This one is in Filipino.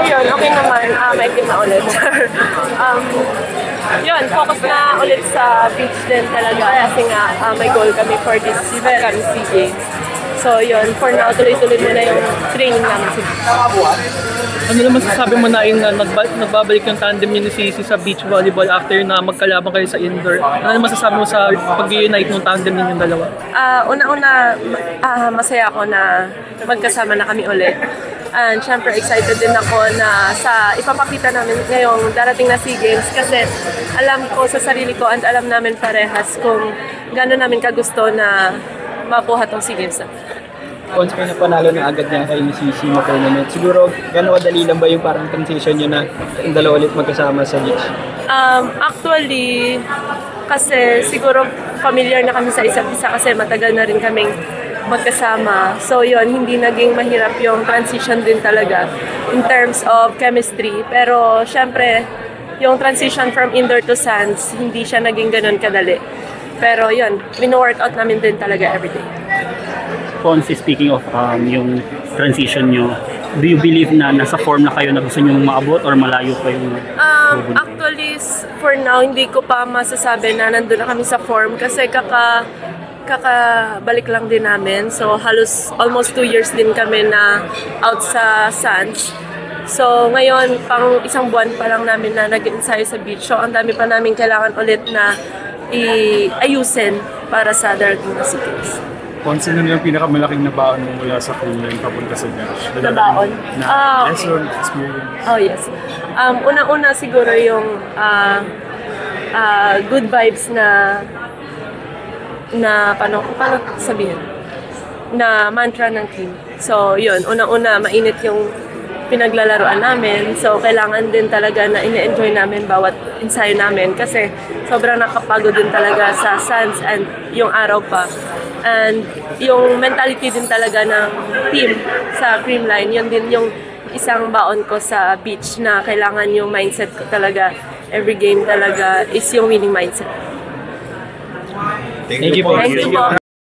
Ayun, okay naman. May team na ulit. Yun, focus na ulit sa beach din talaga kasi nga may goal kami for this coming SEA Games. So yun, for now, tuloy-tuloy muna yung training namin sa beach. Ano naman sasabi mo na na nagbabalik yung tandem niyo ni Sisi sa beach volleyball after na magkalaban kayo sa indoor? Ano naman sasabi mo sa pag-unite ng tandem ninyong dalawa? Una-una, masaya ako na magkasama na kami ulit. And syempre excited din ako na sa ipapakita namin ngayong darating na SEA Games kasi alam ko sa sarili ko and alam namin parehas kung gano'n namin kagusto na makuha tong SEA Games na. Once kayo napanalo na agad niya kayo ni Sisi na tournament, siguro gano'n kadali lang ba yung parang transition nyo na yung dalawa ulit magkasama sa beach? Actually, kasi siguro familiar na kami sa isa't isa kasi matagal na rin kaming magkasama. So yun, hindi naging mahirap yung transition din talaga in terms of chemistry. Pero syempre, yung transition from indoor to sands, hindi siya naging ganun kadali. Pero yun, wino-workout namin din talaga everyday. Ponce, speaking of yung transition nyo, do you believe na nasa form na kayo na gusto nyo maabot or malayo pa yung actually, for now, hindi ko pa masasabi na nandun na kami sa form kasi kakabalik lang din namin. So halos almost 2 years din kami na out sa sands. So ngayon, pang isang buwan pa lang namin na nag-ensayo sa beach. So ang dami pa namin kailangan ulit na ayusin para sa darating na SEA Games. Ponce, ano yung pinakamalaking nabaon mo mula sa Creamline papunta sa beach? Nabaon? Na lesson, experience? Oh yes. Una-una siguro yung good vibes na paano sabihin? Na mantra ng team. So yun, una-una mainit yung pinaglalaroan namin. So kailangan din talaga na ine-enjoy namin bawat ensayo namin kasi sobrang nakapagod din talaga sa sands and yung araw pa. And yung mentality din talaga ng team sa Creamline, yun din yung isang baon ko sa beach na kailangan yung mindset ko talaga, every game talaga is yung winning mindset. Thank you po. Thank you po.